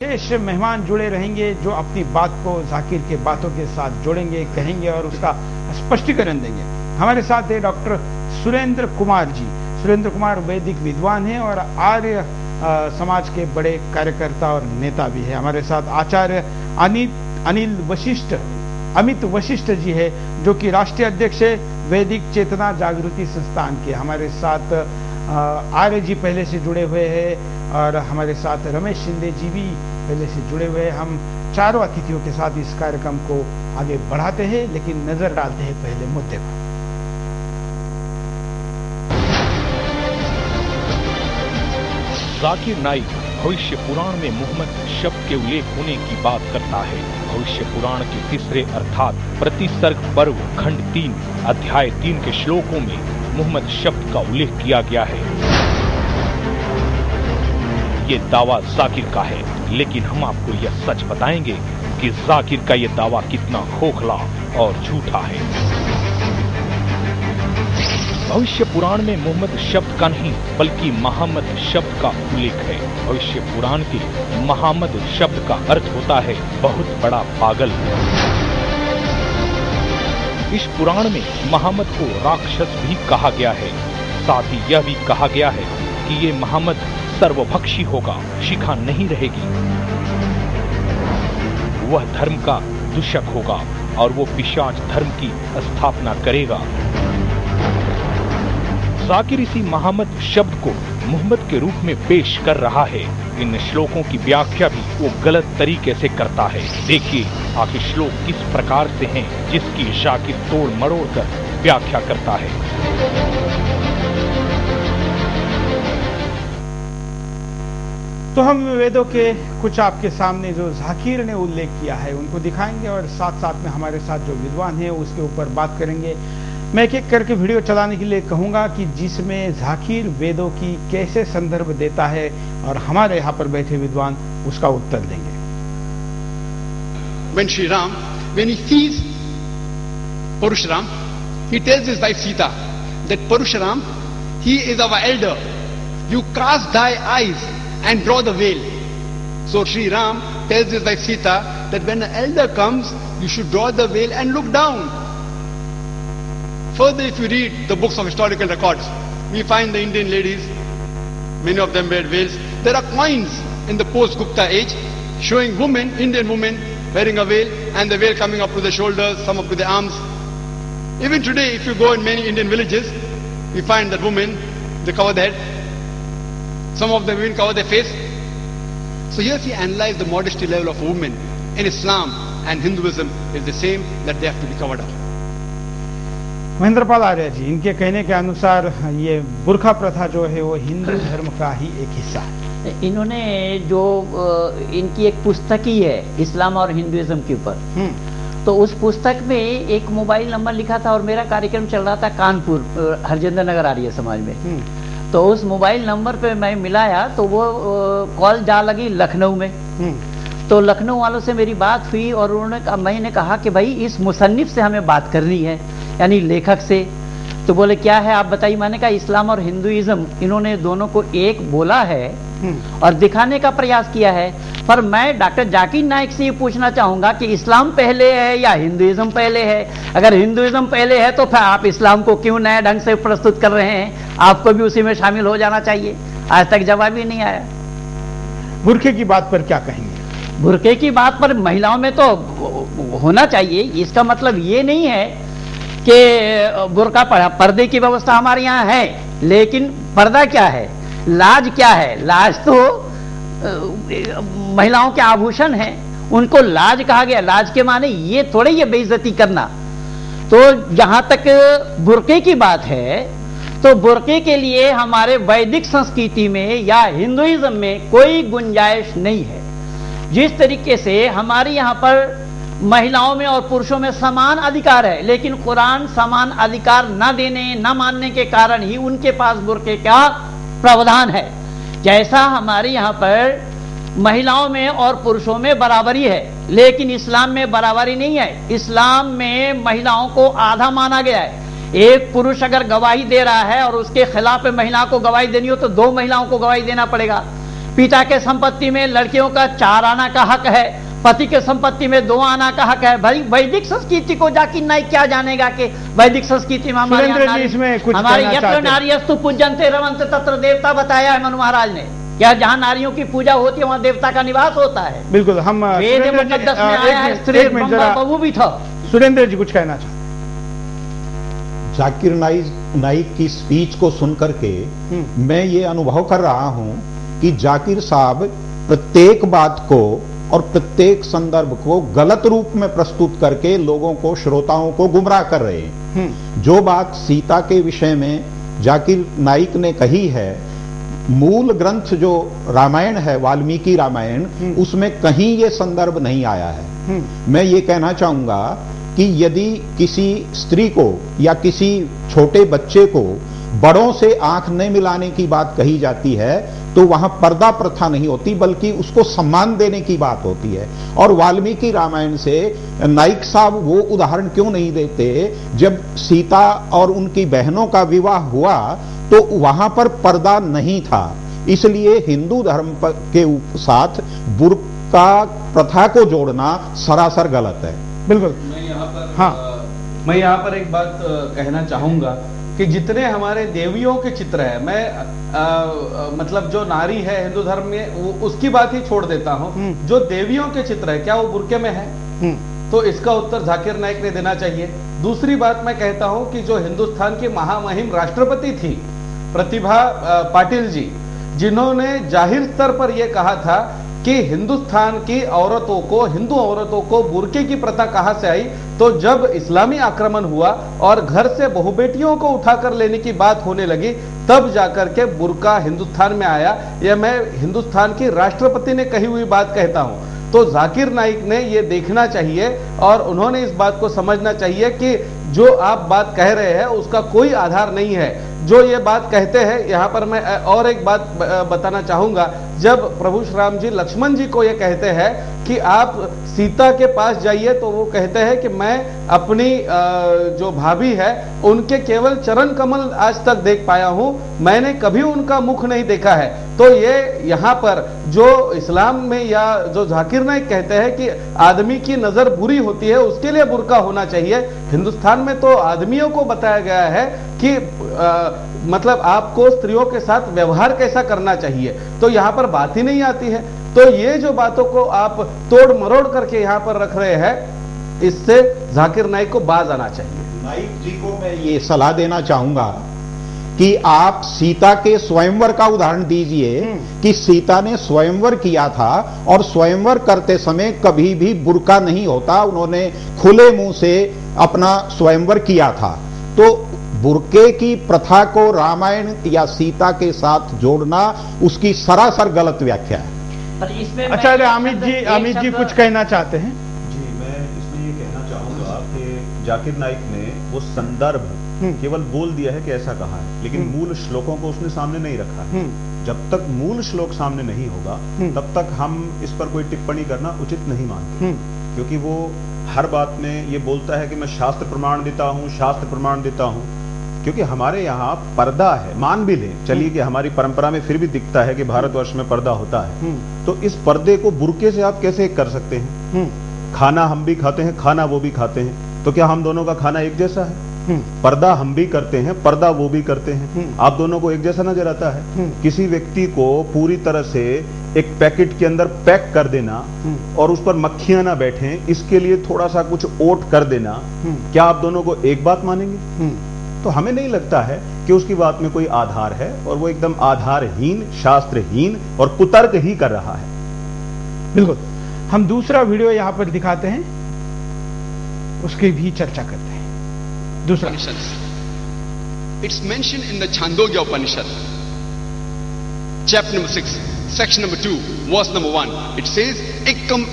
विशेष मेहमान जुड़े रहेंगे जो अपनी बात को जाकिर के बातों के साथ जोड़ेंगे, कहेंगे और उसका स्पष्टीकरण देंगे। हमारे साथ है डॉक्टर सुरेंद्र कुमार जी। सुरेंद्र कुमार वैदिक विद्वान हैं और आर्य समाज के बड़े कार्यकर्ता और नेता भी है। हमारे साथ आचार्य अमित वशिष्ठ जी है जो कि राष्ट्रीय अध्यक्ष है वैदिक चेतना जागृति संस्थान के। हमारे साथ आर्य जी पहले से जुड़े हुए हैं और हमारे साथ रमेश शिंदे जी भी पहले से जुड़े हुए हैं। हम चारों अतिथियों के साथ इस कार्यक्रम को आगे बढ़ाते हैं, लेकिन नजर डालते हैं पहले मुद्दे पर। जाकिर नाइक भविष्य पुराण में मुहम्मद शब्द के उल्लेख होने की बात करता है। भविष्य पुराण के तीसरे अर्थात प्रतिसर्ग पर्व खंड 3 अध्याय 3 के श्लोकों में मुहम्मद शब्द का उल्लेख किया गया है। ये दावा जाकिर का है, लेकिन हम आपको यह सच बताएंगे कि जाकिर का ये दावा कितना खोखला और झूठा है। भविष्य पुराण में मुहम्मद शब्द का नहीं बल्कि महामद शब्द का उल्लेख है। भविष्य पुराण के महामद शब्द का अर्थ होता है बहुत बड़ा पागल। इस पुराण में महामद को राक्षस भी कहा गया है। साथ ही यह भी कहा गया है कि ये महामद सर्वभक्षी होगा, शिखा नहीं रहेगी। वह धर्म का दूषक होगा और वो पिशाच धर्म की स्थापना करेगा। जाकिर इसी महामद शब्द को मुहम्मद के रूप में पेश कर रहा है। इन श्लोकों की व्याख्या भी वो गलत तरीके से करता है। देखिए आखिर श्लोक किस प्रकार से हैं जिसकी जाकिर तोड़ मरोड़ कर व्याख्या करता है। तो हम वेदों के कुछ आपके सामने जो जाकिर ने उल्लेख किया है उनको दिखाएंगे और साथ साथ में हमारे साथ जो विद्वान है उसके ऊपर बात करेंगे। मैं एक एक करके वीडियो चलाने के लिए कहूंगा कि जिसमें जाकिर वेदों की कैसे संदर्भ देता है और हमारे यहाँ पर बैठे विद्वान उसका उत्तर देंगे। When Sri Ram, when he sees Parusharam, he tells his wife Sita that Parusharam, he is our elder. You cast thy eyes and draw the veil. So Sri Ram tells his wife Sita that when an elder comes, you should draw the veil and look down. Further, if you read the books of historical records, we find the Indian ladies, many of them wear veils. There are coins in the post-Gupta age showing women, Indian women, wearing a veil and the veil coming up to the shoulders, some up to the arms. Even today, if you go in many Indian villages, we find that women, they cover their head. Some of the women cover their face. So here we analyze the modesty level of women in Islam and Hinduism is the same, that they have to be covered up. Mahendrapal आर्य जी, इनके कहने के अनुसार ये बुर्खा प्रथा जो है वो हिंदू धर्म का ही एक हिस्सा है। इन्होंने जो इनकी एक पुस्तक ही है इस्लाम और हिंदुइज्म के ऊपर, तो उस पुस्तक में एक मोबाइल नंबर लिखा था और मेरा कार्यक्रम चल रहा था कानपुर हरजिंदर नगर आर्य समाज में। तो उस मोबाइल नंबर पे मैं मिलाया तो वो कॉल जा लगी लखनऊ में। तो लखनऊ वालों से मेरी बात हुई और मैंने कहा कि भाई इस मुसन्निफ से हमें बात करनी है, यानी लेखक से। तो बोले क्या है आप बताइए। मैंने कहा इस्लाम और हिंदुइज्म इन्होंने दोनों को एक बोला है और दिखाने का प्रयास किया है। पर मैं डॉक्टर जाकिर नाइक से ये पूछना चाहूंगा कि इस्लाम पहले है या हिंदुइज्म पहले है? अगर हिंदुइज्म पहले है तो फिर आप इस्लाम को क्यों नए ढंग से प्रस्तुत कर रहे हैं? आपको भी उसी में शामिल हो जाना चाहिए। आज तक जवाब ही नहीं आया। बुर्खे की बात पर क्या कहेंगे? बुर्के की बात पर महिलाओं में तो होना चाहिए। इसका मतलब ये नहीं है कि बुर्का पर्दे की व्यवस्था हमारे यहाँ है, लेकिन पर्दा क्या है, लाज क्या है? लाज तो महिलाओं के आभूषण हैं, उनको लाज कहा गया। लाज के माने ये थोड़े ये बेइज्जती करना। तो जहां तक बुर्के की बात है तो बुर्के के लिए हमारे वैदिक संस्कृति में या हिंदुइज्म में कोई गुंजाइश नहीं है। जिस तरीके से हमारे यहाँ पर महिलाओं में और पुरुषों में समान अधिकार है, लेकिन कुरान समान अधिकार न देने न मानने के कारण ही उनके पास बुर्के का प्रावधान है। जैसा हमारे यहाँ पर महिलाओं में और पुरुषों में बराबरी है, लेकिन इस्लाम में बराबरी नहीं है। इस्लाम में महिलाओं को आधा माना गया है। एक पुरुष अगर गवाही दे रहा है और उसके खिलाफ महिला को गवाही देनी हो तो 2 महिलाओं को गवाही देना पड़ेगा। पिता के संपत्ति में लड़कियों का 4 आना का हक है, पति के संपत्ति में 2 आना का हक है। भाई वैदिक संस्कृति को जाकिर नाइक क्या जानेगा कि वैदिक संस्कृति में हमारे यत्र नार्यस्तु पूज्यन्ते रमन्ते तत्र देवता बताया है मनु महाराज ने। क्या जहां नारियों की पूजा होती है वहां देवता का निवास होता है। बिल्कुल, हम वेद मुकद्दस में आया है, स्त्री बहू भी था। सुरेंद्र जी कुछ कहना चाहते? जाकिर नाइक की स्पीच को सुनकर के मैं ये अनुभव कर रहा हूं कि जाकिर साहब प्रत्येक बात को और प्रत्येक संदर्भ को गलत रूप में प्रस्तुत करके लोगों को, श्रोताओं को गुमराह कर रहे हैं। जो बात सीता के विषय में जाकिर नाइक ने कही है, मूल ग्रंथ जो रामायण है, वाल्मीकि रामायण, उसमें कहीं ये संदर्भ नहीं आया है। मैं ये कहना चाहूंगा कि यदि किसी स्त्री को या किसी छोटे बच्चे को बड़ों से आंख नहीं मिलाने की बात कही जाती है तो वहां पर्दा प्रथा नहीं होती, बल्कि उसको सम्मान देने की बात होती है। और वाल्मीकि रामायण से नाइक साहब वो उदाहरण क्यों नहीं देते, जब सीता और उनकी बहनों का विवाह हुआ तो वहां पर पर्दा नहीं था, इसलिए हिंदू धर्म के साथ बुर्का प्रथा को जोड़ना सरासर गलत है। बिल्कुल। मैं यहाँ पर एक बात कहना चाहूंगा कि जितने हमारे देवियों के चित्र है, मैं मतलब जो नारी है हिंदू धर्म में उसकी बात ही छोड़ देता हूं, जो देवियों के चित्र है क्या वो बुर्के में है? तो इसका उत्तर जाकिर नाइक ने देना चाहिए। दूसरी बात मैं कहता हूं कि जो हिंदुस्तान की महामहिम राष्ट्रपति थी प्रतिभा पाटिल जी, जिन्होंने जाहिर स्तर पर यह कहा था कि हिंदुस्तान की औरतों को, हिंदू औरतों को बुर्के की प्रथा कहां से आई, तो जब इस्लामी आक्रमण हुआ और घर से बहुबेटियों को उठाकर लेने की बात होने लगी, तब जाकर के बुर्का हिंदुस्तान में आया। यह मैं हिंदुस्तान की राष्ट्रपति ने कही हुई बात कहता हूं। तो जाकिर नाइक ने यह देखना चाहिए और उन्होंने इस बात को समझना चाहिए कि जो आप बात कह रहे हैं उसका कोई आधार नहीं है। जो ये बात कहते हैं, यहां पर मैं और एक बात बताना चाहूंगा, जब प्रभु श्री राम जी लक्ष्मण जी को ये कहते हैं कि आप सीता के पास जाइए, तो वो कहते हैं कि मैं अपनी जो भाभी है उनके केवल चरण कमल आज तक देख पाया हूं, मैंने कभी उनका मुख नहीं देखा है। तो ये यहां पर जो इस्लाम में या जो जाकिर नाइक कहते हैं कि आदमी की नजर बुरी होती है उसके लिए बुर्का होना चाहिए, हिंदुस्तान में तो आदमियों को बताया गया है कि मतलब आपको स्त्रियों के साथ व्यवहार कैसा करना चाहिए, तो यहां पर बात ही नहीं आती है। तो ये जो बातों को आप तोड़ मरोड़ करके यहां पर रख रहे हैं, इससे जाकिर नाइक को बाज आना चाहिए। नाइक जी को मैं ये सलाह देना चाहूंगा कि आप सीता के स्वयंवर का उदाहरण दीजिए कि सीता ने स्वयंवर किया था और स्वयंवर करते समय कभी भी बुर्का नहीं होता, उन्होंने खुले मुंह से अपना स्वयंवर किया था। तो बुर्के की प्रथा को रामायण या सीता के साथ जोड़ना उसकी सरासर गलत व्याख्या है। अच्छा, अमित जी कुछ कहना चाहते हैं? जी, मैं इसमें ये कहना चाहूंगा कि जाकिर नाइक ने वो संदर्भ केवल बोल दिया है कि ऐसा कहा है, लेकिन मूल श्लोकों को उसने सामने नहीं रखा है। जब तक मूल श्लोक सामने नहीं होगा तब तक हम इस पर कोई टिप्पणी करना उचित नहीं मानते, क्योंकि वो हर बात में ये बोलता है कि मैं शास्त्र प्रमाण देता हूं, शास्त्र प्रमाण देता हूं। क्योंकि हमारे यहाँ पर्दा है, मान भी लें चलिए कि हमारी परंपरा में फिर भी दिखता है कि भारतवर्ष में पर्दा होता है, तो इस पर्दे को बुर्के से आप कैसे कर सकते हैं? खाना हम भी खाते हैं, खाना वो भी खाते हैं, तो क्या हम दोनों का खाना एक जैसा है? पर्दा हम भी करते हैं, पर्दा वो भी करते हैं, आप दोनों को एक जैसा नजर आता है? किसी व्यक्ति को पूरी तरह से एक पैकेट के अंदर पैक कर देना और उस पर मक्खियां ना बैठें, इसके लिए थोड़ा सा कुछ ओट कर देना, क्या आप दोनों को एक बात मानेंगे? तो हमें नहीं लगता है कि उसकी बात में कोई आधार है, और वो एकदम आधारहीन, शास्त्रहीन और कुतर्क ही कर रहा है। बिल्कुल। हम दूसरा वीडियो यहां पर दिखाते हैं, उसकी भी चर्चा करते हैं। दूसरा, it's mention in the Chandogya Upanishad, chapter number 6, section number 2, verse number 1. It says Ekam